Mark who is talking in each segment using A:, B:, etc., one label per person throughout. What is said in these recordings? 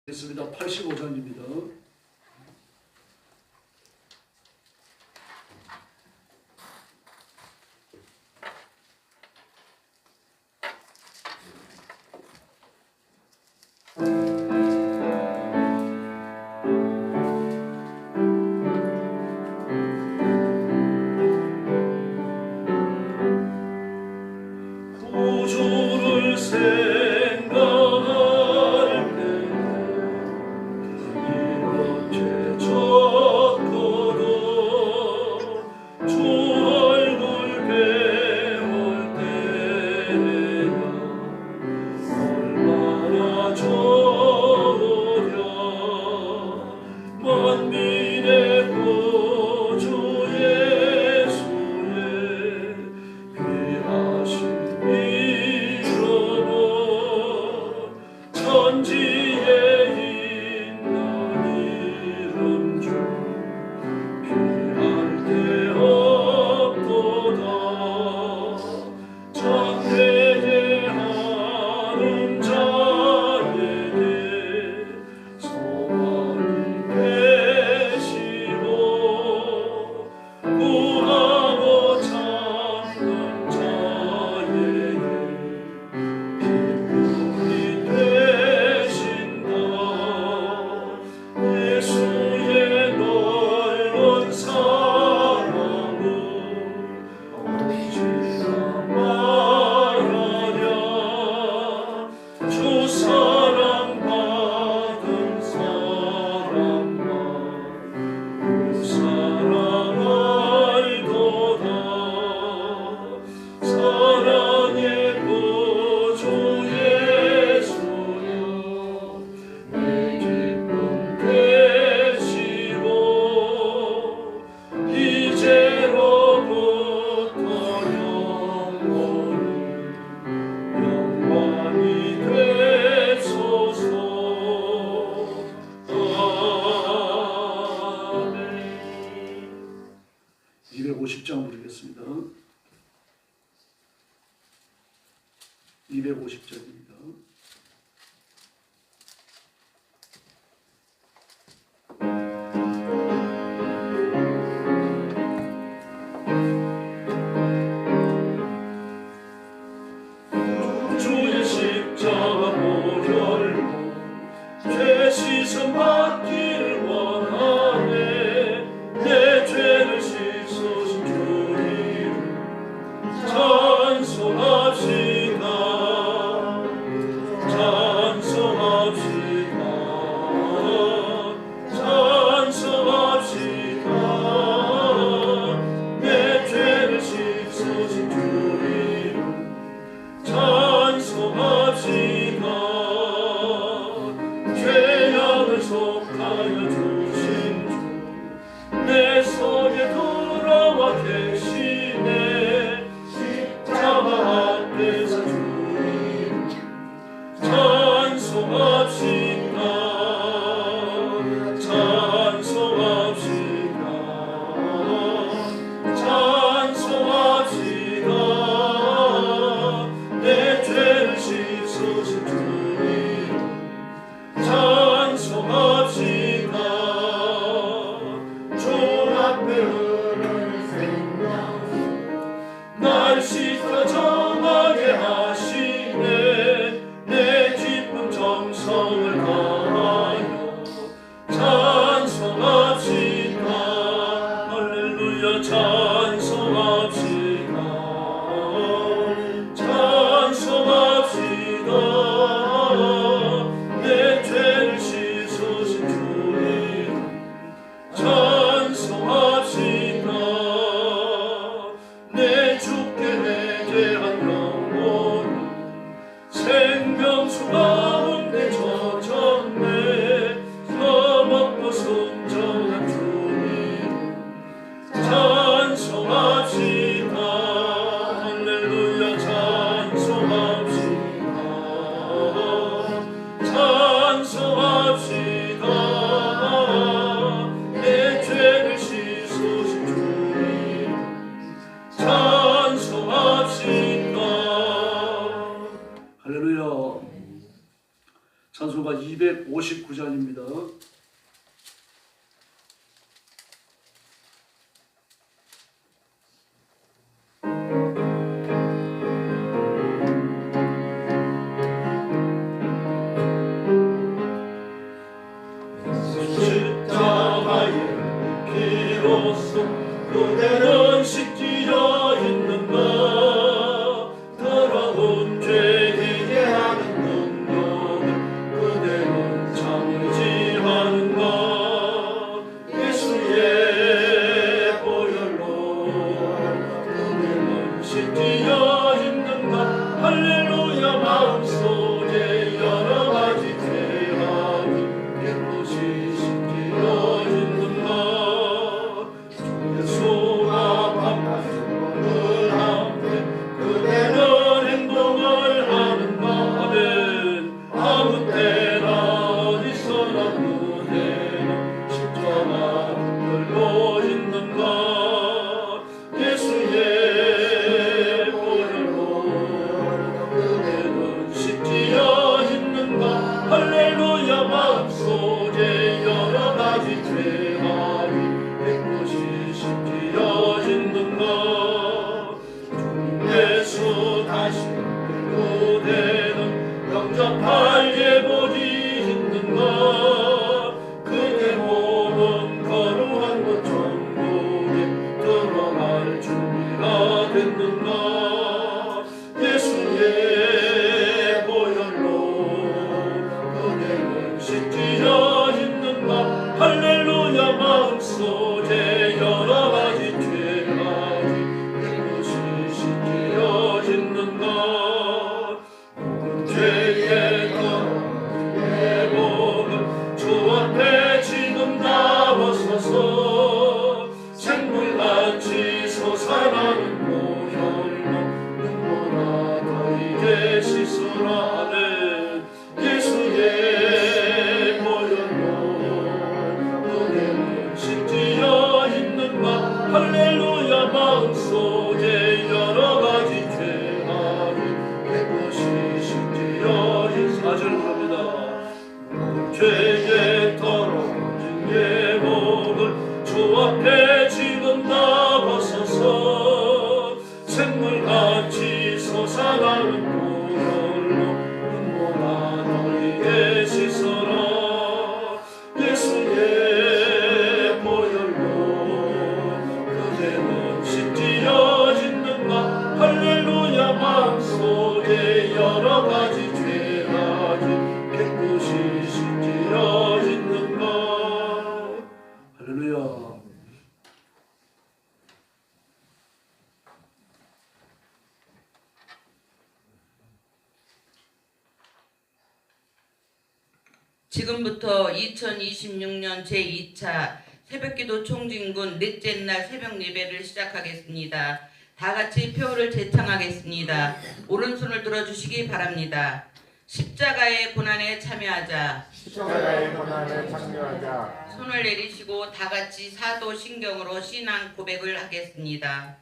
A: 있습니다. 85장입니다. 구주를 생각할 때 이렇게 적고도 주 얼굴 배울 때야 얼마나 좋으랴. 만민의 구주 예수의 귀하신 이름은 천지에 있는 이름 중 비할 데 없도다. 전대하는 자에게 소망이 되시고 구하고 찾는 자에게 기쁨이 되신다. 예수의 놀라운 사랑을 어찌나 말하랴. 주 사랑받은 사람만 그 사랑 알도다. 사랑의 구주 예수여 내 기쁨 되시고 이제로부터 영원히 되소서. 아멘. 250장 부르겠습니다. 250장입니다. 주의 십자가 보혈로 죄 씻음 받기를 원하네. 내 죄를 씻으신 주 이름 찬송합시다. 찬송합시다. 찬송합시다. 내 죄를 씻으신 주 이름 찬송합시다. 죄악을 속하여 주신 주 내 속에 돌아와 계시네. 십자가 앞에서 주 이름 찬송합시다. 찬송합시다. 찬송합시다. 내 죄를 씻으신 주 이름 찬송합시다. 59장입니다. 그대는 씻기려 있는가 더러운 죄이게 하는 능력을 그대는 참지 하는가 예수의 보혈로 그대는 씻기려 있는가 할렐루야 마음속에 여러 가지 죄악이 깨끗이 씻기려 있는가 그대는 행동을 하는가 아무 때나 어디서나 그대는 십자가 붙들고 있는가 예수의 보혈로 그대는 씻기려 있는가 할렐루야 마음속에 여러 가지 죄악이 깨끗이 씻기려 있는가 예수 다시 그대는 영접할 예복이 있는가 그대 몸은 거룩한 것 천국에 들어갈 준비가 됐는가 예수의 보혈로 그대는 씻기려 있는가 할렐루야 마음속에 여러 가지 죄악이 죄의 예복은 주 앞에 지금 다 벗어서 생물같이 솟아나는 보혈로 눈보다 더이게 씻으라 예수의 보혈로 그대는 씻기려 있는가 할렐루야 마음속에 여러 가지 죄의 더러워진 예복을 주 앞에 지금 다 벗어서 생물같이 솟아나는 보혈로 눈보다 너희게 씻어라 예수의 보혈로 그대는 씻기려 있는가 할렐루야 마음속에 여러 가지 죄악이 깨끗이 씻기려 있는가 할렐루야.
B: 지금부터 2026년 제2차 새벽기도 총진군 넷째 날 새벽 예배를 시작하겠습니다. 다 같이 표를 제창하겠습니다. 오른손을 들어주시기 바랍니다. 십자가의 고난에 참여하자.
C: 십자가의 고난에 참여하자.
B: 손을 내리시고 다 같이 사도신경으로 신앙 고백을 하겠습니다.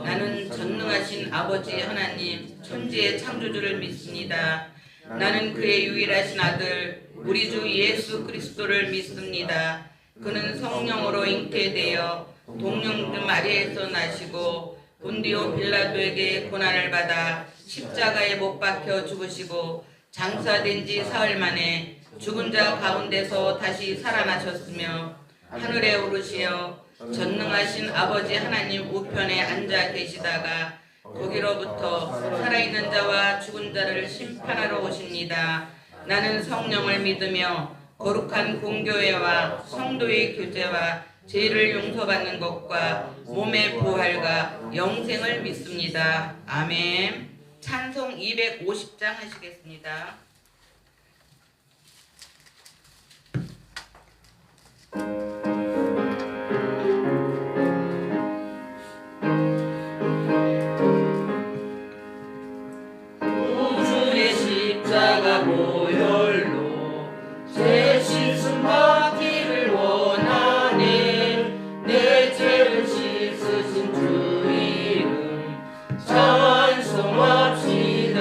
B: 나는 전능하신 아버지 하나님 천지의 창조주를 믿습니다. 나는 그의 유일하신 아들 우리 주 예수 그리스도를 믿습니다. 그는 성령으로 잉태되어 동령들 마리아에서 나시고 본디오 빌라도에게 고난을 받아 십자가에 못 박혀 죽으시고 장사된 지 사흘 만에 죽은 자 가운데서 다시 살아나셨으며 하늘에 오르시어 전능하신 아버지 하나님 우편에 앉아 계시다가 거기로부터 살아있는 자와 죽은 자를 심판하러 오십니다. 나는 성령을 믿으며 거룩한 공교회와 성도의 교제와 죄를 용서받는 것과 몸의 부활과 영생을 믿습니다. 아멘. 찬송 250장 하시겠습니다.
A: 우주의 십자가 보혈로 제 씻음 받기를 원하네. 내 죄를 씻으신 주 이름 찬송합시다.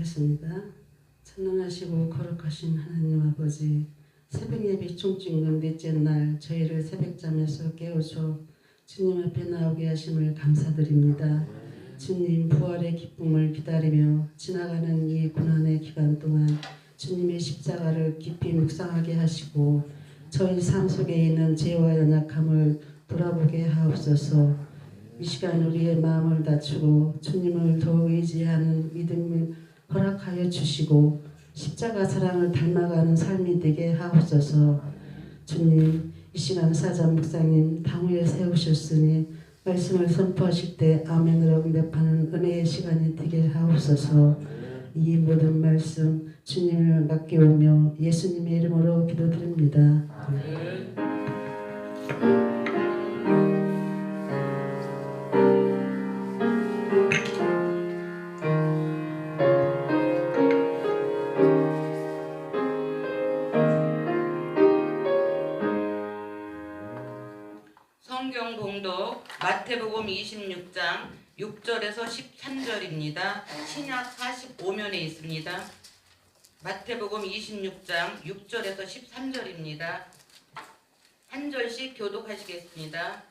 D: 기도하겠습니다. 찬란하시고 거룩하신 하나님 아버지, 새벽 예배 총찍는 넷째 날 저희를 새벽잠에서 깨우쳐 주님 앞에 나오게 하심을 감사드립니다. 주님 부활의 기쁨을 기다리며 지나가는 이 고난의 기간 동안 주님의 십자가를 깊이 묵상하게 하시고 저희 삶 속에 있는 죄와 연약함을 돌아보게 하옵소서. 이 시간 우리의 마음을 낮추고 주님을 더 의지하는 믿음을 허락하여 주시고 십자가 사랑을 닮아가는 삶이 되게 하옵소서. 주님, 이 시간 사자 목사님 당위에 세우셨으니 말씀을 선포하실 때 아멘으로 응답하는 은혜의 시간이 되게 하옵소서. 이 모든 말씀 주님을 맡겨오며 예수님의 이름으로 기도드립니다. 아멘.
B: 성경 봉독 마태복음 26장 6절에서 13절입니다. 신약 45면에 있습니다. 마태복음 26장 6절에서 13절입니다. 한 절씩 교독하시겠습니다.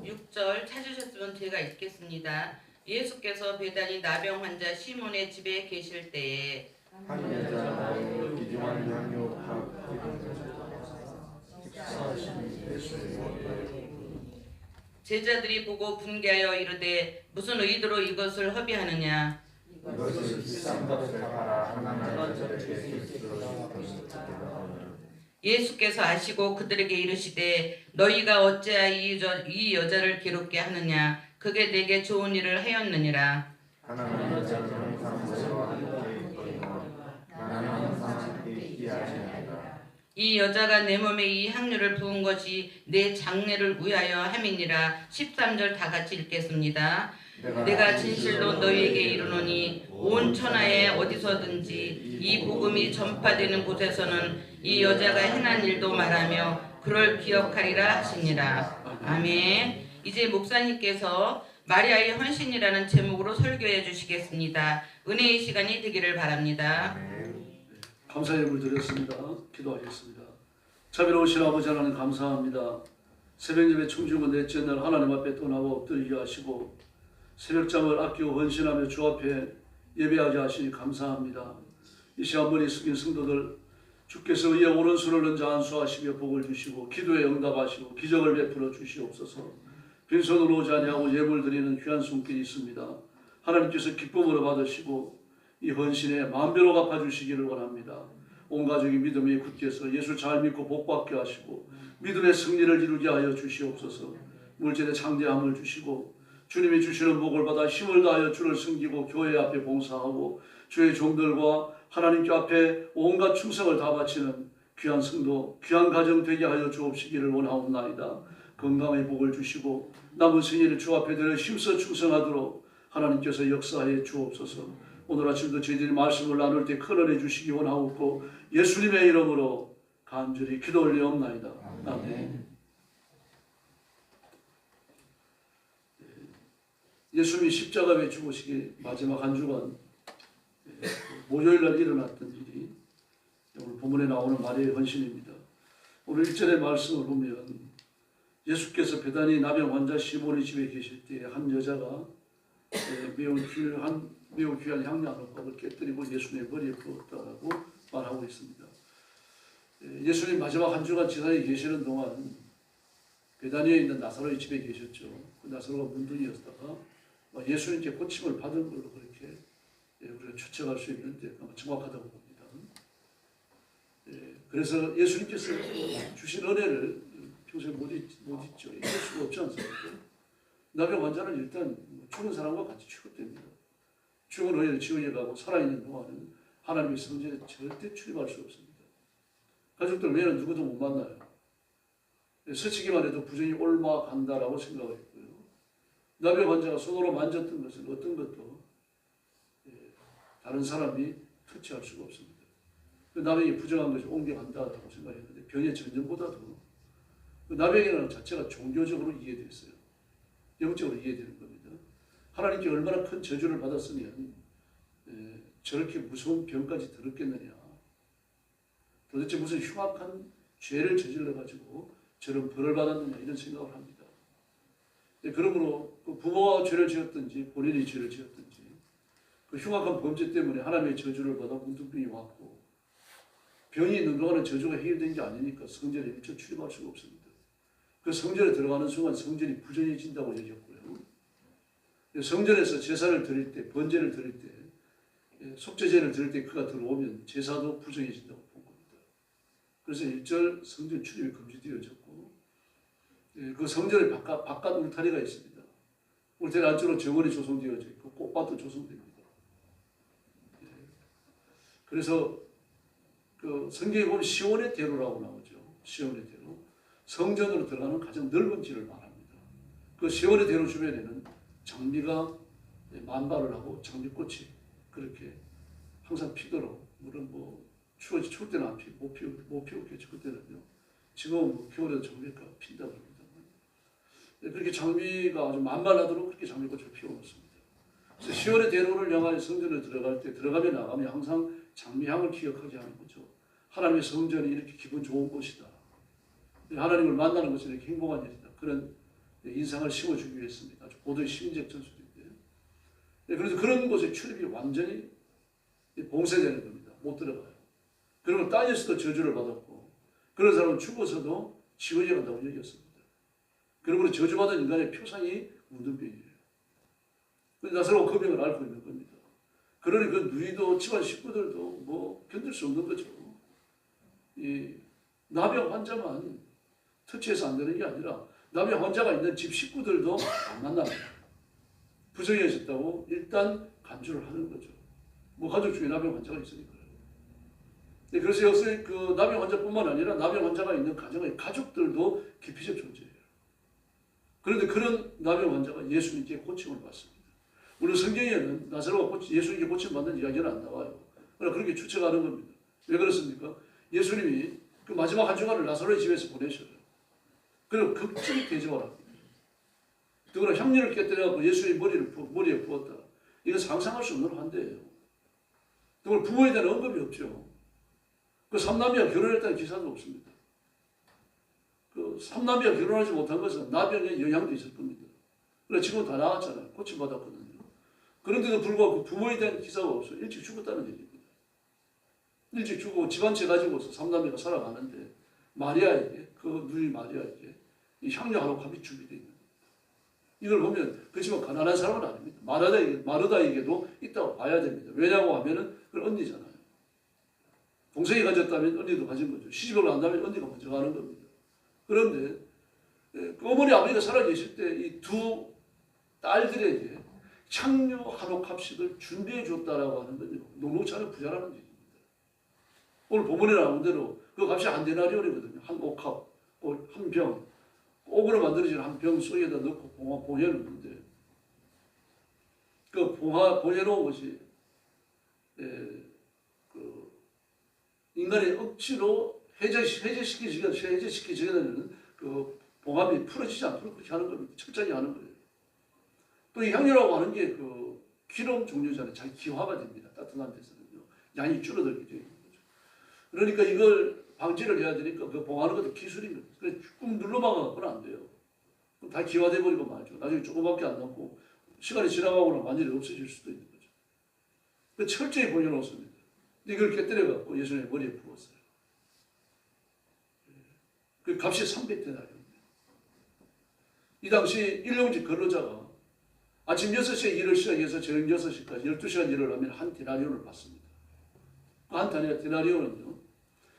B: 육 절 찾으셨으면 제가 읽겠습니다. 예수께서 베다니 나병 환자 시몬의 집에 계실 때에
C: 한 여자가 귀중한 향유 식사하신 예수의
B: 제자들이 보고 분개하여 이르되 무슨 의도로 이것을 허비하느냐.
C: 이것을 비싼 것을 팔아 가난한 자들에게 주시옵소서.
B: 예수께서 아시고 그들에게 이르시되 너희가 어찌하여 이 여자를 괴롭게 하느냐. 그게 내게 좋은 일을 하였느니라.
C: 가난한 자는 항상 저와 함께 있거니와 나는 항상 함께 있게 하시나이다.
B: 이 여자가 내 몸에 이 향유를 부은 것이 내 장례를 위하여 함이니라. 13절 다 같이 읽겠습니다. 내가 진실로 너희에게 이르노니 온 천하에 어디서든지 이 복음이 전파되는 곳에서는 이 여자가 행한 일도 말하며 그를 기억하리라 하시니라. 아멘. 이제 목사님께서 마리아의 헌신이라는 제목으로 설교해 주시겠습니다. 은혜의 시간이 되기를 바랍니다.
E: 감사의 예물 드렸습니다. 기도하겠습니다. 자비로우신 아버지 하나님 감사합니다. 새벽예배 청중은 넷째 날 하나님 앞에 또 나와 엎드리게 하시고 새벽잠을 아끼고 헌신하며 주 앞에 예배하게 하시니 감사합니다. 이 시간 머리 숙인 성도들 주께서 이에 오른손을 얹어 안수하시며 복을 주시고 기도에 응답하시고 기적을 베풀어 주시옵소서. 빈손으로 오지 아니하고 예물 드리는 귀한 손길이 있습니다. 하나님께서 기쁨으로 받으시고 이 헌신에 만배로 갚아주시기를 원합니다. 온 가족이 믿음에 굳게 해서 예수 잘 믿고 복받게 하시고 믿음의 승리를 이루게 하여 주시옵소서. 물질의 장대함을 주시고 주님이 주시는 복을 받아 힘을 다하여 주를 섬기고 교회 앞에 봉사하고 주의 종들과 하나님께 앞에 온갖 충성을 다 바치는 귀한 성도, 귀한 가정 되게 하여 주옵시기를 원하옵나이다. 건강의 복을 주시고 남은 생일을 주 앞에 드려 힘써 충성하도록 하나님께서 역사해 주옵소서. 오늘 아침도 저희들이 말씀을 나눌 때 큰 은혜 주시기 원하옵고 예수님의 이름으로 간절히 기도 올리옵나이다. 아멘. 예수님이 십자가에 죽으시기 마지막 한 주간 목요일날 일어났던 일이 오늘 본문에 나오는 마리아의 헌신입니다. 오늘 1절의 말씀을 보면 예수께서 베다니 나병 환자 시몬의 집에 계실 때 한 여자가 매우 귀한 향료를 깨뜨리고 예수님의 머리에 부었다고 말하고 있습니다. 예수님 마지막 한 주간 지상에 계시는 동안 베다니에 있는 나사로의 집에 계셨죠. 그 나사로가 문둥이였다가 예수님께 고침을 받은 걸로 그렇게 우리가 추측할 수 있는데 정확하다고 봅니다. 그래서 예수님께서 주신 은혜를 평소에 못 잊죠. 잊을 수가 없지 않습니까? 나병 환자는 일단 죽은 사람과 같이 취급됩니다. 죽은 후에 지옥에 가고 살아있는 동안은 하나님의 성전에 절대 출입할 수 없습니다. 가족들 외에는 누구도 못 만나요. 스치기만 해도 부정이 옮아간다라고 생각했고요. 나병 환자가 손으로 만졌던 것은 어떤 것도 다른 사람이 터치할 수가 없습니다. 나병이 부정한 것이 옮겨간다라고 생각했는데 병의 전쟁보다도 나병이라는 자체가 종교적으로 이해됐어요. 영적으로 이해되는 겁니다. 하나님께 얼마나 큰 저주를 받았으면 저렇게 무서운 병까지 들었겠느냐. 도대체 무슨 흉악한 죄를 저질러가지고 저런 벌을 받았느냐 이런 생각을 합니다. 그러므로 그 부모가 죄를 지었든지 본인이 죄를 지었든지 그 흉악한 범죄 때문에 하나님의 저주를 받아 문둥병이 왔고 병이 있는 동안은 저주가 해결된 게 아니니까 성전에 일체 출입할 수가 없습니다. 그 성전에 들어가는 순간 성전이 부정해진다고 여겼고요. 성전에서 제사를 드릴 때, 번제를 드릴 때, 속죄제를 드릴 때 그가 들어오면 제사도 부정해진다고 본 겁니다. 그래서 일절 성전 출입이 금지되어졌고 그 성전의 바깥 울타리가 있습니다. 울타리 안쪽으로 정원이 조성되어져 있고 꽃밭도 조성됩니다. 그래서 그 성경에 보면 시온의 대로라고 나오죠. 시온의 대로. 성전으로 들어가는 가장 넓은 길을 말합니다. 그 시온의 대로 주변에는 장미가 만발을 하고 장미꽃이 그렇게 항상 피도록, 물론 뭐 추울 때는 안 피고 못 피우겠죠. 그때는요. 지금은 뭐 겨울에도 장미가 핀다고 합니다. 그렇게 장미가 아주 만발하도록 그렇게 장미꽃을 피워놓습니다. 그래서 시온의 대로를 향하여 성전에 들어갈 때 들어가며 나가며 항상 장미향을 기억하게 하는 거죠. 하나님의 성전이 이렇게 기분 좋은 곳이다. 하나님을 만나는 것은 이렇게 행복한 일이다. 그런 인상을 심어주기 위해서입니다. 아주 고도의 심리적 전술인데요. 그래서 그런 곳에 출입이 완전히 봉쇄되는 겁니다. 못 들어가요. 그러면 땅에서도 저주를 받았고 그런 사람은 죽어서도 지옥에 간다고 여겼습니다. 그러므로 저주받은 인간의 표상이 문둥병이에요. 나사로가 그 병을 앓고 있는 겁니다. 그러니 그 누이도 집안 식구들도 뭐 견딜 수 없는 거죠. 이 나병 환자만 터치해서 안 되는 게 아니라 나병 환자가 있는 집 식구들도 안 만납니다. 부정해졌다고 일단 간주를 하는 거죠. 뭐 가족 중에 나병 환자가 있으니까요. 그래서 역시 그 나병 환자뿐만 아니라 나병 환자가 있는 가정의 가족들도 기피적 존재예요. 그런데 그런 나병 환자가 예수님께 고침을 받습니다. 물론 성경에는 나사로가 예수님께 고침받는 이야기는 안 나와요. 그러나 그렇게 추측하는 겁니다. 왜 그렇습니까? 예수님이 그 마지막 한 주간을 나사로의 집에서 보내셔요. 그리고 극적인 대접을 합니다. 그러나 향료를 깨뜨려서 예수의 머리에 부었다. 이건 상상할 수 없는 환대예요. 그걸 부모에 대한 언급이 없죠. 그 삼남이가 결혼했다는 기사도 없습니다. 그 삼남이가 결혼하지 못한 것은 나병의 영향도 있을 겁니다. 그래서 지금 다 나왔잖아요. 고침받았거든요. 그런데도 불구하고 그 부모에 대한 기사가 없어요. 일찍 죽었다는 얘기입니다. 일찍 죽고 집안채 가지고서 삼남매가 살아가는데 마리아에게, 그 누이 마리아에게 이 향료 하나 값이 준비되어 있는 겁니다. 이걸 보면 그렇지만 가난한 사람은 아닙니다. 마르다에게도 있다고 봐야 됩니다. 왜냐고 하면은 그건 언니잖아요. 동생이 가졌다면 언니도 가진 거죠. 시집을 간다면 언니가 먼저 가는 겁니다. 그런데 그 어머니 아버지가 살아계실 때 이 두 딸들에게 향료 한옥 값씩을 준비해 줬다라고 하는 건요. 녹록치 않은 부자라는 얘기입니다. 오늘 본문에 나온 대로 그 값이 한 데나리온이거든요. 한 옥합, 한 병, 옥으로 만들어진 한 병 속에다 넣고 봉해놓는데 그 봉해놓은 것이 그 인간의 억지로 해제시키기 전에는 그 봉합이 풀어지지 않도록 그렇게 하는 겁니다. 철저히 하는 거예요. 또 이 향료라고 하는 게 그 기름 종류잖아요. 잘 기화가 됩니다. 따뜻한 데서는요. 양이 줄어들게 되어 있는 거죠. 그러니까 이걸 방지를 해야 되니까 그 봉하는 것도 기술인 거죠. 그래서 꾹 눌러막아서는 안 돼요. 그럼 다 기화돼 버리고 말죠. 나중에 조금밖에 안 남고 시간이 지나가고는 완전히 없어질 수도 있는 거죠. 그 철저히 보여놓습니다. 근데 이걸 깨뜨려갖고 예수님의 머리에 부었어요. 그 값이 300데나리온입니다. 이 당시 일용직 근로자가 아침 6시에 일을 시작해서 저녁 6시까지 12시간 일을 하면 한 데나리온을 받습니다. 한 데나리온은요.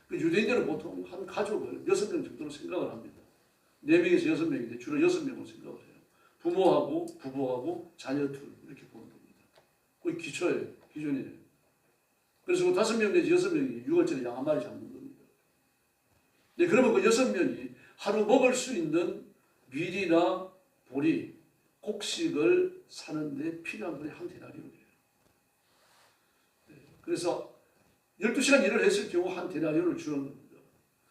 E: 그 유대인들은 보통 한 가족을 6명 정도로 생각을 합니다. 4명에서 6명인데 주로 6명으로 생각을 해요. 부모하고 부부하고 자녀 둘 이렇게 보는 겁니다. 그게 기준이에요. 그래서 그 5명 내지 6명이 6월절에 양 한 마리 잡는 겁니다. 네, 그러면 그 6명이 하루 먹을 수 있는 밀이나 보리, 곡식을 사는데 필요한 돈이 한 데나리온이에요. 네, 그래서 12시간 일을 했을 경우 한 데나리온을 주는 겁니다.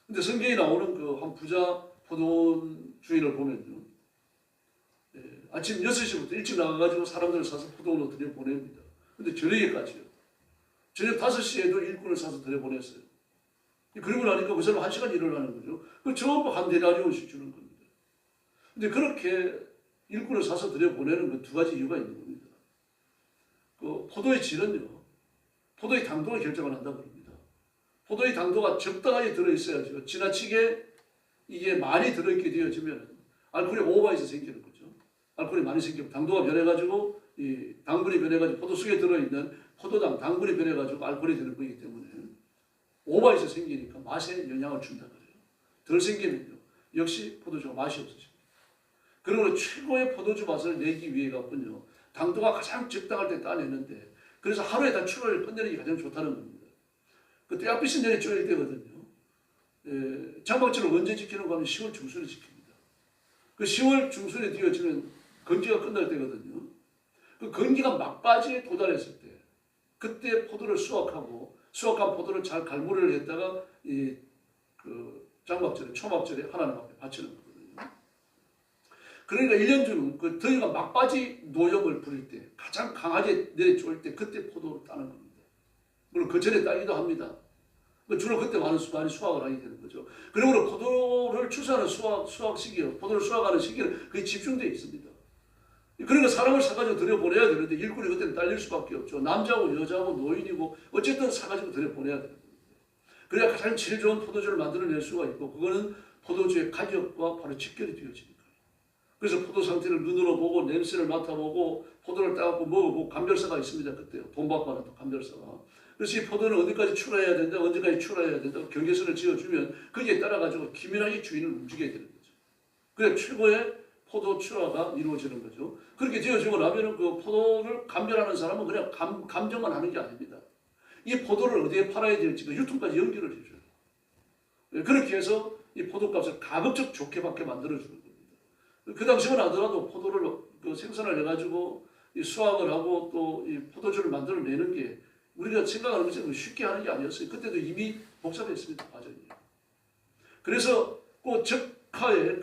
E: 근데 성경에 나오는 그 한 부자 포도원 주인을 보면요. 네, 아침 6시부터 일찍 나가가지고 사람들을 사서 포도원으로 들여보냅니다. 근데 저녁에까지요. 저녁 5시에도 일꾼을 사서 들여보냈어요. 그러고 나니까 그 사람 1시간 일을 하는 거죠. 그 전부 한 데나리온씩 주는 겁니다. 근데 그렇게 일꾼을 사서 들여보내는 건 두 가지 이유가 있는 겁니다. 그 포도의 질은요, 포도의 당도가 결정을 한다고 합니다. 포도의 당도가 적당하게 들어있어야죠. 지나치게 이게 많이 들어있게 되어지면 알코올이 오버해서 생기는 거죠. 알코올이 많이 생기면 당도가 변해가지고 이 당분이 변해가지고 포도 속에 들어있는 포도당 당분이 변해가지고 알코올이 되는 거기 때문에 오버해서 생기니까 맛에 영향을 준다 그래요. 덜 생기면요, 역시 포도주가 맛이 없어집니다. 그러므로 최고의 포도주 맛을 내기 위해 갖군요, 당도가 가장 적당할 때 따내는데, 그래서 하루에 다 추를 끝내는 게 가장 좋다는 겁니다. 그 떼약빛이 내리 쪼일 때거든요. 장박지를 언제 지키는 거 하면 10월 중순에 지킵니다. 그 10월 중순에 되어지면 건기가 끝날 때거든요. 그 건기가 막바지에 도달했을 때, 그때 포도를 수확하고 수확한 포도를 잘 갈무리를 했다가 그 장박절에, 초막절에 하나님 앞에 바치는 거거든요. 그러니까 1년 중 그 더위가 막바지 노염을 부릴 때, 가장 강하게 내려쫄 때, 그때 포도를 따는 겁니다. 물론 그 전에 따기도 합니다. 주로 그때 많이 수확을 하게 되는 거죠. 그러므로 포도를 추수하는 수확 시기요, 포도를 수확하는 시기는 그게 집중되어 있습니다. 그러니까 사람을 사가지고 들여보내야 되는데 일꾼이 그때는 딸릴 수밖에 없죠. 남자고 여자고 노인이고 어쨌든 사가지고 들여보내야 되는 겁니다. 그래야 가장 질 좋은 포도주를 만들어낼 수가 있고, 그거는 포도주의 가격과 바로 직결이 되어지니까. 그래서 포도 상태를 눈으로 보고 냄새를 맡아보고 포도를 따갖고 먹어보고, 감별사가 있습니다. 그때요. 돈 받고 하는 감별사가. 그래서 이 포도는 어디까지 출하해야 된다, 언제까지 출하해야 된다, 경계선을 지어주면 거기에 따라가지고 기민하게 주인을 움직여야 되는 거죠. 그래 최고의 포도 출하가 이루어지는 거죠. 그렇게 되어지고 나면은 그 포도를 감별하는 사람은 그냥 감정만 하는 게 아닙니다. 이 포도를 어디에 팔아야 될지 그 유통까지 연결을 해줘요. 그렇게 해서 이 포도값을 가급적 좋게 받게 만들어주는 겁니다. 그 당시만 하더라도 포도를 그 생산을 해가지고 이 수확을 하고 또 이 포도주를 만들어내는 게 우리가 생각하는 것처럼 쉽게 하는 게 아니었어요. 그때도 이미 복잡했습니다. 과정이. 그래서 그 적하에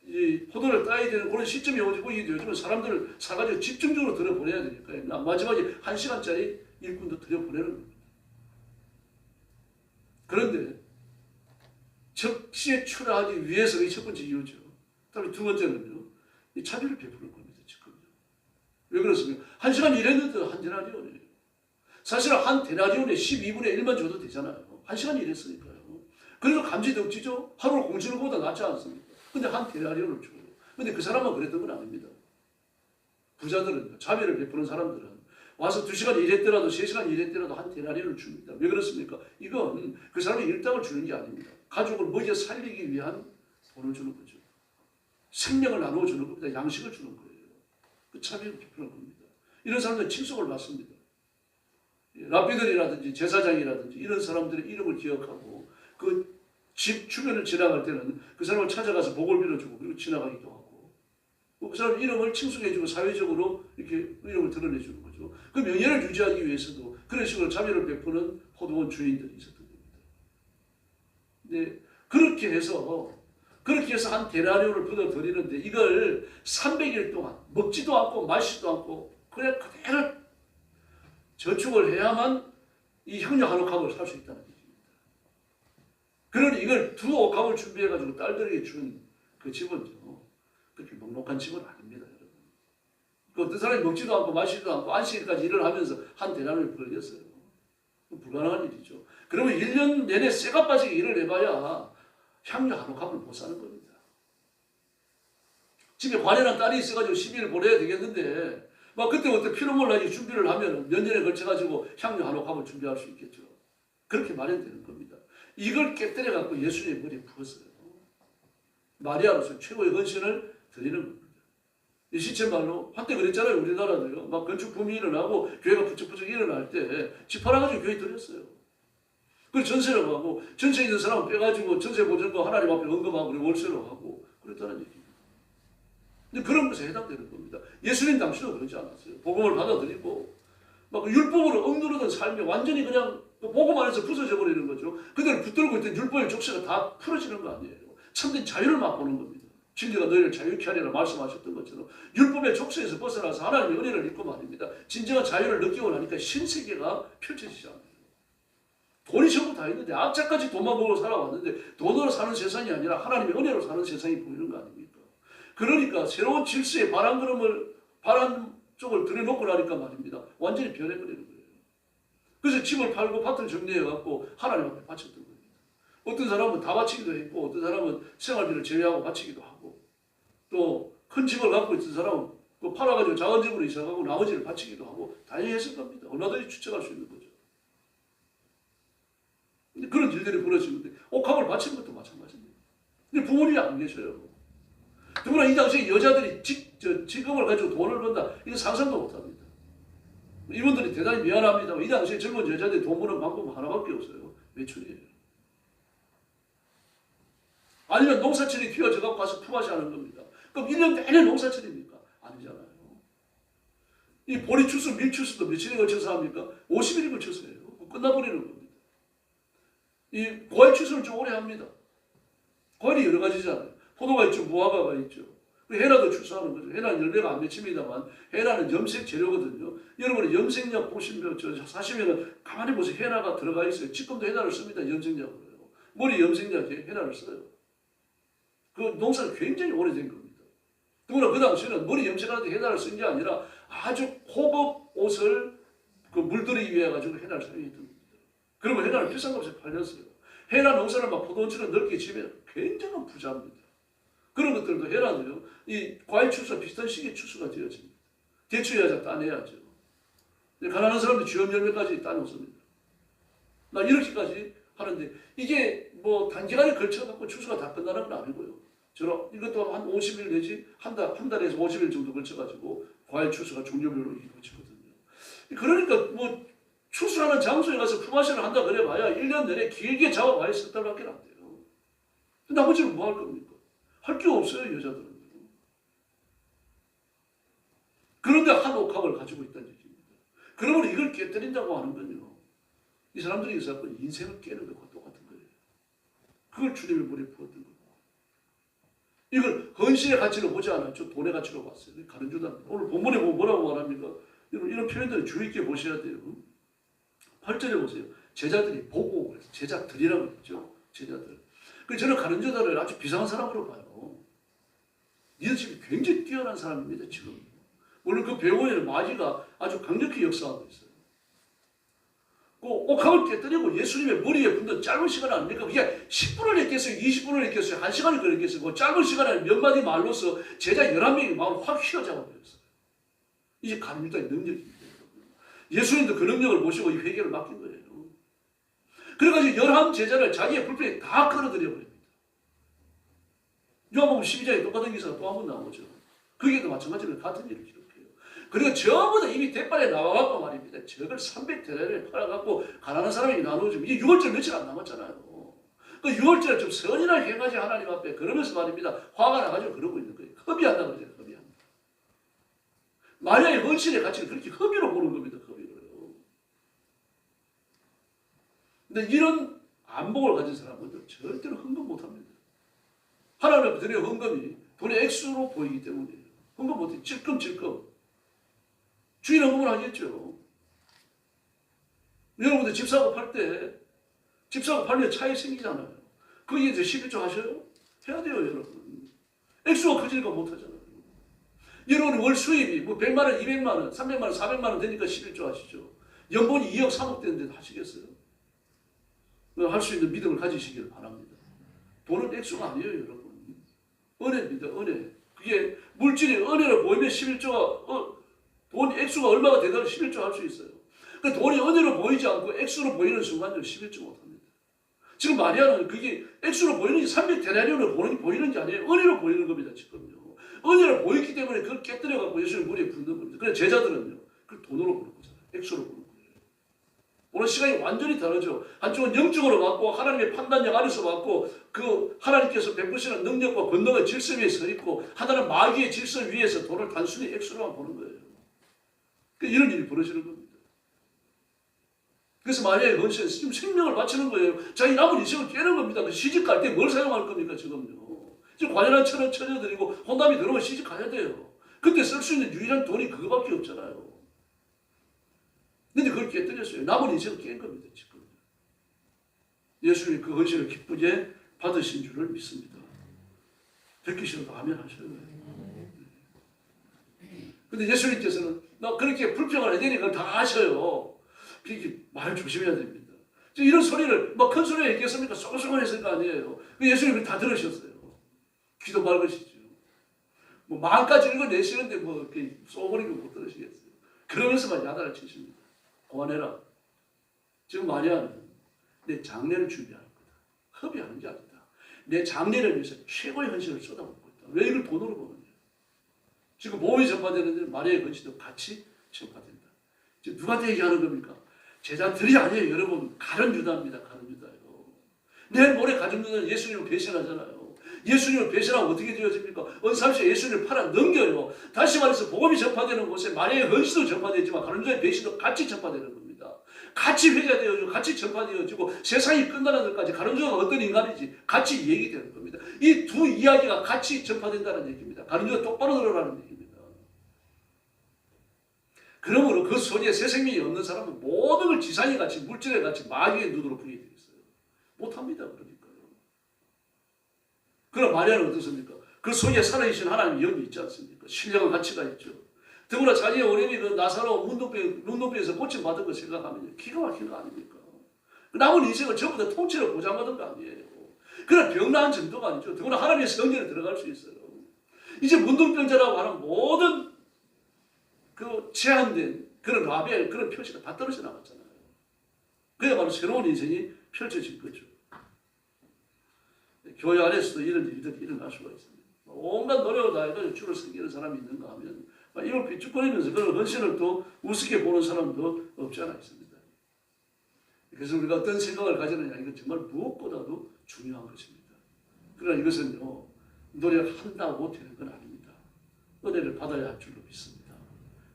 E: 이 포도를 따야 되는 그런 시점이 오고 요즘은 사람들을 사가지고 집중적으로 들여보내야 되니까요. 마지막에 1시간짜리 일꾼도 들여보내는 겁니다. 그런데 적시에 출하하기 위해서 이 첫 번째 이유죠. 그다음에 두 번째는요, 이 차별을 베푸는 겁니다. 지금요. 왜 그렇습니까? 1시간 일했는데 한 데나리온이에요. 사실은 한 데나리온에 12분의 1만 줘도 되잖아요. 1시간 일했으니까요. 그래서 감지덕지죠. 하루 공치는 것보다 낫지 않습니까? 근데 한 데나리온을 줘요. 근데 그 사람만 그랬던 건 아닙니다. 부자들은, 자비를 베푸는 사람들은 와서 2시간 일했더라도 3시간 일했더라도 한 데나리온을 줍니다. 왜 그렇습니까? 이건 그 사람의 일당을 주는 게 아닙니다. 가족을 먹여 살리기 위한 돈을 주는 거죠. 생명을 나누어주는 겁니다. 양식을 주는 거예요. 그 차비를 베푸는 겁니다. 이런 사람들은 칭송을 받습니다. 랍비들이라든지 제사장이라든지 이런 사람들의 이름을 기억하고 그 집 주변을 지나갈 때는 그 사람을 찾아가서 복을 빌어주고 그리고 지나가기도 하고 그 사람 이름을 칭송해주고 사회적으로 이렇게 이름을 드러내주는 거죠. 그 명예를 유지하기 위해서도 그런 식으로 자비를 베푸는 포도원 주인들이 있었던 겁니다. 네, 그렇게 해서 한 데나리온을 받아들이는데 이걸 300일 동안 먹지도 않고 마시지도 않고 그냥 그대로 저축을 해야만 이 형제 한 옥합을 살 수 있다는 얘기입니다. 그러니 이걸 2옥합을 준비해가지고 딸들에게 준 그 집은요, 그렇게 넉넉한 집은 아닙니다, 여러분. 그 어떤 사람이 먹지도 않고 마시지도 않고 안식일까지 일을 하면서 한 데나리온을 벌렸어요. 불가능한 일이죠. 그러면 1년 내내 쇠가 빠지게 일을 해봐야 향유 한 옥합을 못 사는 겁니다. 집에 관연한 딸이 있어가지고 10일을 보내야 되겠는데 막 그때부터 피눈물 나게 준비를 하면 몇 년에 걸쳐가지고 향유 한 옥합을 준비할 수 있겠죠. 그렇게 마련되는 겁니다. 이걸 깨뜨려갖고 예수님의 머리에 부었어요. 마리아로서 최고의 헌신을 드리는 겁니다. 이 시체말로 한때 그랬잖아요. 우리나라도요. 막 건축 붐이 일어나고 교회가 부쩍부쩍 일어날 때 집 팔아가지고 교회 드렸어요. 그리고 전세를 하고 전세 있는 사람은 빼가지고 전세 보증금 하나님 앞에 언급하고 그리고 월세로 하고 그랬다는 얘기입니다. 근데 그런 것에 해당되는 겁니다. 예수님 당시도 그러지 않았어요. 복음을 받아들이고 막 율법으로 억누르던 삶이 완전히 그냥 복음 안에서 부서져 버리는 거죠. 그대로 붙들고 있던 율법의 족쇄가 다 풀어지는 거 아니에요. 참된 자유를 맛보는 겁니다. 진리가 너희를 자유케 하리라 말씀하셨던 것처럼 율법의 족쇄에서 벗어나서 하나님의 은혜를 입고 말입니다. 진정한 자유를 느끼고 나니까 신세계가 펼쳐지지 않아요. 돈이 전부 다 있는데 악자까지 돈만 벌고 살아왔는데 돈으로 사는 세상이 아니라 하나님의 은혜로 사는 세상이 보이는 거 아닙니까? 그러니까 새로운 질서의 바람 쪽을 들여놓고 나니까 말입니다. 완전히 변해버리는 거예요. 그래서 집을 팔고 밭을 정리해갖고 하나님 앞에 바쳤던 겁니다. 어떤 사람은 다 바치기도 했고 어떤 사람은 생활비를 제외하고 바치기도 하고 또 큰 집을 갖고 있던 사람은 그 팔아가지고 작은 집으로 이사가고 나머지를 바치기도 하고 다양했을 겁니다. 얼마든지 추측할 수 있는 거죠. 근데 그런 일들이 벌어지는데 옥합을 바치는 것도 마찬가지입니다. 근데 부모님이 안 계셔요. 더구나 이 당시에 여자들이 직업을 가지고 돈을 번다. 이거 상상도 못합니다. 이분들이 대단히 미안합니다. 이 당시에 젊은 여자들이 돈 버는 방법 하나밖에 없어요. 매출이에요. 아니면 농사철이 튀어져갖고 가서 품앗이 하는 겁니다. 그럼 1년 내내 농사철입니까? 아니잖아요. 이 보리 추수, 밀 추수도 며칠에 걸쳐서 합니까? 50일에 걸쳐서 해요. 끝나버리는 겁니다. 이 과일 추수를 좀 오래 합니다. 과일이 여러 가지잖아요. 포도가 있죠, 무화과가 있죠. 해라도 추수하는 거죠. 해라는 열매가 안 맺힙니다만 해라는 염색 재료거든요. 여러분이 염색약 보시면 사시면은 가만히 보세요. 해라가 들어가 있어요. 지금도 해라를 씁니다. 염색약으로요. 머리 염색약에 해라를 써요. 그 농사는 굉장히 오래된 겁니다. 더구나 그 당시에는 머리 염색하는데 해라를 쓴 게 아니라 아주 고급 옷을 그 물들이기 위해 가지고 해라를 사용했던 겁니다. 그러면 해라를 비싼 값에 팔렸어요. 해라 농사를 막 포도원처럼 넓게 지면 굉장한 부자입니다. 그런 것들도 해라도요. 이 과일 추수와 비슷한 시기에 추수가 되어집니다. 대추야자 따내야죠. 가난한 사람들 쥐엄 열매까지 따놓습니다. 나 이렇게까지 하는데 이게 뭐 단기간에 걸쳐갖고 추수가 다 끝나는 건 아니고요. 저런 이것도 한 50일 내지 한 달에서 50일 정도 걸쳐가지고 과일 추수가 종류별로 이루어지거든요. 그러니까 뭐 추수하는 장소에 가서 품앗이를 한다 그래봐야 1년 내내 길게 잡아봐야 3달밖에 안 돼요. 나머지는 뭐 할 겁니까? 할 게 없어요, 여자들은. 그런데 한 옥합을 가지고 있다는 얘기입니다. 그러면 이걸 깨뜨린다고 하는 건요. 이 사람들이 자꾸 인생을 깨는 것과 똑같은 거예요. 그걸 주님의 물에 부었던 거예요. 이걸 헌신의 가치로 보지 않았죠. 돈의 가치로 봤어요. 가는 주다. 오늘 본문에 보면 뭐라고 말합니까? 이런 표현들을 주의 있게 보셔야 돼요. 8절에 보세요. 제자들이 보고 제자들이라고 했죠. 제자들. 그 저는 가는 주다를 아주 비상한 사람으로 봐요. 리더십이 굉장히 뛰어난 사람입니다. 지금. 물론 그 배우에는 마귀가 아주 강력히 역사하고 있어요. 그 옥합을 깨뜨리고 예수님의 머리에 붙는 짧은 시간 아닙니까? 그게 10분을 했겠어요? 20분을 했겠어요? 1시간을 걸렸겠어요? 그 짧은 시간에 몇 마디 말로서 제자 11명이 마음을 확 휘어잡아 버렸어요. 이게 가늠유다의 능력입니다. 예수님도 그 능력을 보시고 이 회개를 맡긴 거예요. 그래가지고 11제자를 자기의 불편에 다 끌어들여 버립니다. 요한복음 12장에 똑같은 기사가 또 한 번 나오죠. 거기에도 마찬가지로 같은 일을 기록해요. 그리고 전부 다 이미 대빨에 나와갖고 말입니다. 저걸 300데나리온에 팔아갖고 가난한 사람에게 나누어주면 이게 6월절 며칠 안 남았잖아요. 그 6월절에 좀 선이나 행하지 하나님 앞에 그러면서 말입니다. 화가 나가지고 그러고 있는 거예요. 허비한다 그러잖아요. 허비한다. 마리아의 헌신의 가치를 그렇게 허비로 보는 겁니다. 허비로요. 근데 이런 안목을 가진 사람은 절대로 헌금 못합니다. 하나님 앞에 드려야 헌금이 돈의 액수로 보이기 때문이에요. 헌금 못해. 찔끔찔끔. 주인 헌금을 하겠죠. 여러분들 집 사고 팔 때, 집 사고 팔면 차이 생기잖아요. 거기에 이제 11조 하셔요? 해야 돼요, 여러분. 액수가 커지니까 못하잖아요. 여러분 월 수입이 뭐 100만 원, 200만 원, 300만 원, 400만 원 되니까 11조 하시죠. 연봉이 2억, 3억 되는데 하시겠어요? 할 수 있는 믿음을 가지시길 바랍니다. 돈은 액수가 아니에요, 여러분. 은혜입니다, 은혜. 그게 물질이 은혜로 보이면 11조가, 돈 액수가 얼마가 되더라도 11조 할 수 있어요. 그 돈이 은혜로 보이지 않고 액수로 보이는 순간에 11조 못합니다. 지금 마리아는 그게 액수로 보이는 게 300데나리온으로 보이는 게 아니에요. 은혜로 보이는 겁니다, 지금요. 은혜로 보이기 때문에 그걸 깨뜨려갖고 예수님 머리에 붓는 겁니다. 그래서 제자들은요, 그걸 돈으로 보는 거잖아요. 액수로 보는 거예요. 오늘 시간이 완전히 다르죠. 한쪽은 영적으로 받고 하나님의 판단력 안에서 받고 그 하나님께서 베푸시는 능력과 권능의 질서 위에 서 있고 하나는 마귀의 질서 위에서 돈을 단순히 액수로만 보는 거예요. 이런 일이 벌어지는 겁니다. 그래서 마리아의 헌신은 지금 생명을 바치는 거예요. 자기 남은 인생을 깨는 겁니다. 시집 갈 때 뭘 사용할 겁니까 지금요. 지금 관연한 천원 처녀들이고 혼담이 들어오면 시집 가야 돼요. 그때 쓸 수 있는 유일한 돈이 그거밖에 없잖아요. 근데 그걸 깨뜨렸어요. 남은 인생을 깬 겁니다. 지금. 예수님이 그 헌신을 기쁘게 받으신 줄을 믿습니다. 듣기 싫어도 아멘 하셔야 돼요. 근데 예수님께서는 나 그렇게 불평을 해야 되니까 다 아셔요. 그렇게 말 조심해야 됩니다. 이런 소리를 막 큰 소리에 얘기했습니까? 소곤소곤 했을 거 아니에요. 예수님이 다 들으셨어요. 귀도 맑으시죠. 뭐 마음까지 읽어내시는데 뭐 이렇게 쏘버리고 못 들으시겠어요. 그러면서만 야단을 치십니다. 그만해라. 지금 마리아는 내 장례를 준비하는 거다. 허비하는 게 아니다. 내 장례를 위해서 최고의 헌신을 쏟아붓고 있다. 왜 이걸 돈으로 버느냐. 지금 보험이 전파되는데 마리아의 헌신도 같이 전파된다. 지금 누구한테 얘기하는 겁니까? 제자들이 아니에요. 여러분 가룟 유다입니다. 가룟 유다예요. 내일 모레 가룟 유다는 예수님을 배신하잖아요. 예수님을 배신하면 어떻게 되어집니까? 은삼시에 예수님을 팔아 넘겨요. 다시 말해서 복음이 전파되는 곳에 마리아의 헌신도 전파되지만 가룟 유다의 배신도 같이 전파되는 겁니다. 같이 회자되어지고 같이 전파되어지고 세상이 끝나는 데까지 가룟 유다가 어떤 인간인지 같이 얘기되는 겁니다. 이 두 이야기가 같이 전파된다는 얘기입니다. 가룟 유다 똑바로 들으라는 얘기입니다. 그러므로 그 소리에 새 생명이 없는 사람은 모든 걸 지상이 같이 물질에 같이 마귀의 눈으로 보게 되어 있어요. 못합니다. 그러니까요. 그럼 마리아는 어떻습니까? 그 소리에 살아계신 하나님의 영이 있지 않습니까? 신령한 가치가 있죠. 더구나 자기의 어린이 그 나사로 문둥병에서 고침받은 거 생각하면 기가 막힌 거 아닙니까? 남은 인생을 전부 다 통째로 보장받은 거 아니에요. 그런 병 나은 정도가 아니죠. 더구나 하나님의 성전에 들어갈 수 있어요. 이제 문둥병자라고 하는 모든 그 제한된 그런 라벨, 그런 표시가 다 떨어져 나갔잖아요. 그야말로 새로운 인생이 펼쳐진 거죠. 교회 안에서도 이런 일들이 일어날 수가 있습니다. 온갖 노력을 다해도 주를 섬기는 사람이 있는가 하면 이걸 비축거리면서 그런 헌신을 또 우습게 보는 사람도 없지 않아 있습니다. 그래서 우리가 어떤 생각을 가지느냐, 이건 정말 무엇보다도 중요한 것입니다. 그러나 이것은요, 노력한다고 되는 건 아닙니다. 은혜를 받아야 할 줄로 믿습니다.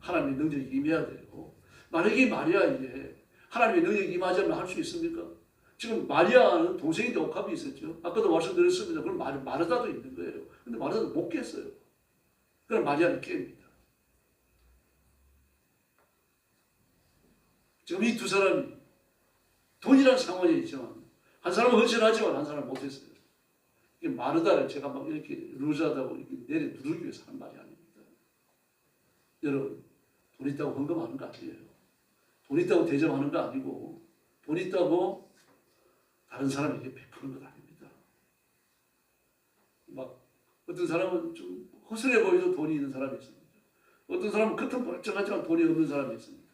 E: 하나님의 능력이 임해야 돼요. 만약에 마리아에게 하나님의 능력이 임하지 않으면 할 수 있습니까? 지금 마리아는 동생인데 옥합이 있었죠. 아까도 말씀드렸습니다. 그럼 마르다도 있는 거예요. 근데 마르다도 못 깼어요. 그럼 마리아는 깹니다. 지금 이 두 사람이 돈이라는 상황에 있지만 한 사람은 헌신하지만 한 사람은 못했어요. 이게 마르다를 제가 막 이렇게 루즈하다고 이렇게 내려 누르기 위해서 하는 말이 아닙니다. 여러분, 돈 있다고 헌금하는 거 아니에요. 돈 있다고 대접하는 거 아니고 돈 있다고 다른 사람에게 베푸는 것 아닙니다. 막 어떤 사람은 좀 허술해 보이도 돈이 있는 사람이 있습니다. 어떤 사람은 겉은 멀쩡하지만 돈이 없는 사람이 있습니다.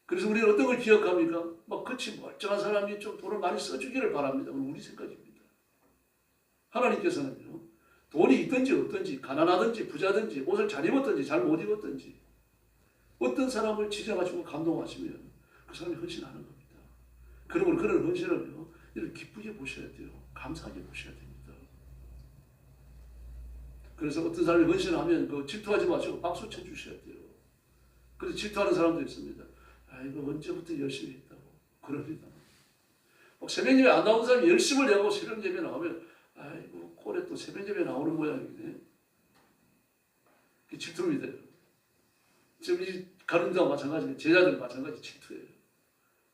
E: 그래서 우리는 어떤 걸 기억합니까? 막 겉이 멀쩡한 사람이 좀 돈을 많이 써주기를 바랍니다. 그건 우리 생각입니다. 하나님께서는요, 돈이 있든지 없든지 가난하든지 부자든지 옷을 잘 입었든지 잘 못 입었든지 어떤 사람을 지져가지고 감동하시면 그 사람이 헌신하는 겁니다. 그러므로 그런 헌신을요, 이렇게 기쁘게 보셔야 돼요. 감사하게 보셔야 됩니다. 그래서 어떤 사람이 헌신하면 그 질투하지 마시고 박수 쳐주셔야 돼요. 그래서 질투하는 사람도 있습니다. 아이고 언제부터 열심히 했다고 그럽니다. 새벽 예배 안 나오는 사람이 열심을 내고 새벽 예배 나오면 아이고 꼴에 또 새벽 예배 나오는 모양이네. 그게 질투입니다. 지금 이 가룟유다와 마찬가지, 제자들 마찬가지 질투예요.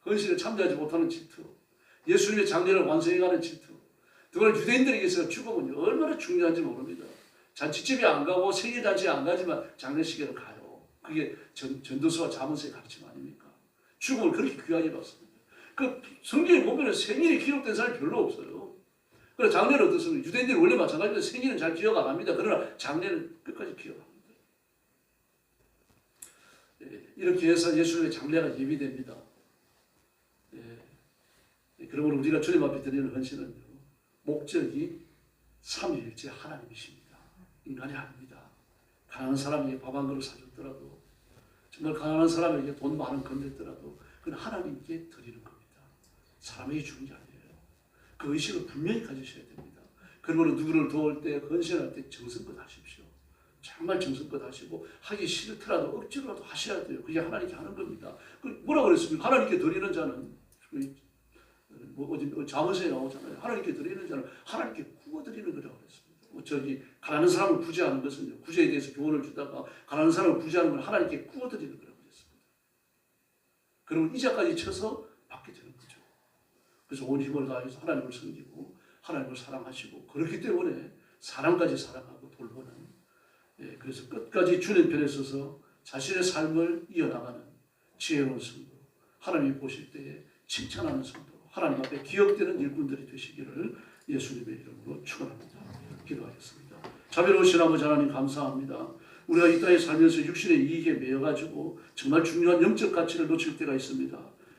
E: 헌신에 참여하지 못하는 질투, 예수님의 장례를 완성해가는 질투. 그걸 유대인들에게서 죽음은 얼마나 중요한지 모릅니다. 잔치집에 안 가고 생일잔치에 안 가지만 장례식에는 가요. 그게 전도서와 잠언서의 가르침 아닙니까? 죽음을 그렇게 귀하게 봤습니다. 그 성경에 보면 생일이 기록된 사람이 별로 없어요. 그래서 장례는 어떻습니까? 유대인들이 원래 마찬가지로 생일은 잘 기억 안 합니다. 그러나 장례는 끝까지 기억합니다. 이렇게 해서 예수님의 장례가 예비됩니다. 그러므로 우리가 주님 앞에 드리는 헌신은 목적이 삼위일체 하나님이십니다. 인간이 아닙니다. 가난한 사람에게 밥 한 그릇 사줬더라도, 정말 가난한 사람에게 돈 많은 건넸더라도 그건 하나님께 드리는 겁니다. 사람에게 주는 게 아니에요. 그 의식을 분명히 가지셔야 됩니다. 그러므로 누구를 도울 때, 헌신할 때 정성껏 하십시오. 정말 정성껏 하시고 하기 싫더라도 억지로라도 하셔야 돼요. 그게 하나님께 하는 겁니다. 뭐라 그랬습니까? 하나님께 드리는 자는 어디 잠언에 나오잖아요. 하나님께 드리는 자는 하나님께 구워 드리는 거라고 그랬습니다. 저기 가난한 사람을 구제하는 것은요, 구제에 대해서 교훈을 주다가 가난한 사람을 구제하는 건 하나님께 구워 드리는 거라고 그랬습니다. 그러면 이자까지 쳐서 받게 되는 거죠. 그래서 온 힘을 다해서 하나님을 섬기고 하나님을 사랑하시고, 그렇기 때문에 사랑까지 사랑하고 돌보는, 그래서 끝까지 주님 편에 서서 자신의 삶을 이어나가는 지혜로운 성도, 하나님이 보실 때에 칭찬하는 성도, 하나님 앞에 기억되는 일꾼들이 되시기를 예수님의 이름으로 축원합니다. 기도하겠습니다. 자비로우신 아버지 하나님, 감사합니다. 우리가 이 땅에 살면서 육신의 이익에 매여가지고 정말 중요한 영적 가치를 놓칠 때가 있습니다.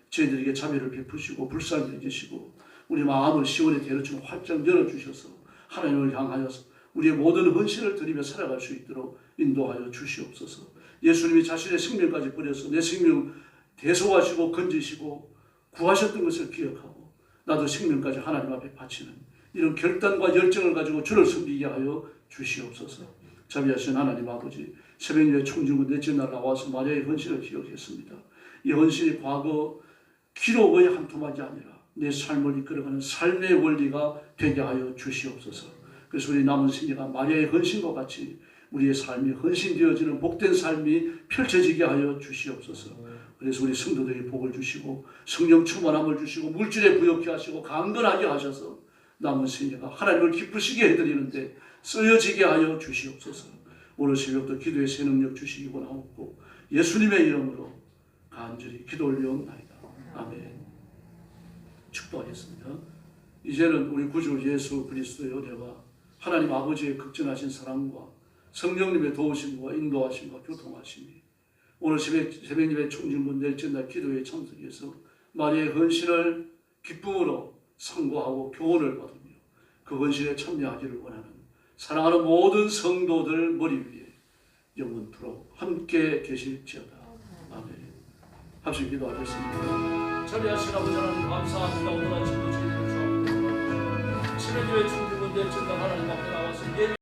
E: 저희들에게 자비를 베푸시고 불쌍히 여기시고 우리 마음을 시온의 대로처럼 활짝 열어주셔서 하나님을 향하여서 우리의 모든 헌신을 드리며 살아갈 수 있도록 인도하여 주시옵소서. 예수님이 자신의 생명까지 버려서 내 생명 대속하시고 건지시고 구하셨던 것을 기억하고 나도 생명까지 하나님 앞에 바치는 이런 결단과 열정을 가지고 주를 섬기게 하여 주시옵소서. 자비하신 하나님 아버지, 새벽예배 총진군 넷째 날 나와서 마리아의 헌신을 기억했습니다. 이 헌신이 과거 기록의 한 토막이 아니라 내 삶을 이끌어가는 삶의 원리가 되게 하여 주시옵소서. 그래서 우리 남은 생애가 마리아의 헌신과 같이 우리의 삶이 헌신되어지는 복된 삶이 펼쳐지게 하여 주시옵소서. 그래서 우리 성도들에게 복을 주시고 성령 충만함을 주시고 물질에 부욕케 하시고 강건하게 하셔서 남은 생애가 하나님을 기쁘시게 해드리는데 쓰여지게 하여 주시옵소서. 오늘 새벽도 기도의 새 능력 주시기 원하옵고 예수님의 이름으로 간절히 기도 올려옵나이다. 아멘. 축도하겠습니다. 이제는 우리 구주 예수 그리스도의 은혜와 하나님 아버지의 극진하신 사랑과 성령님의 도우심과 인도하심과 교통하심이 오늘 새벽예배 총진군 넷째 날 기도에 참석해서 마리아의 헌신을 기쁨으로 상고하고 교훈을 받으며 그 헌신에 참여하기를 원하는 사랑하는 모든 성도들 머리 위에 영원토록 함께 계실지어다. 아멘. 합심 기도하겠습니다. 자비하신 아버지 하나님, 감사합니다. 오늘 아침도 저희들을 주옵소서. 새벽예배 총진군 넷째 날 하나님 앞에 나와서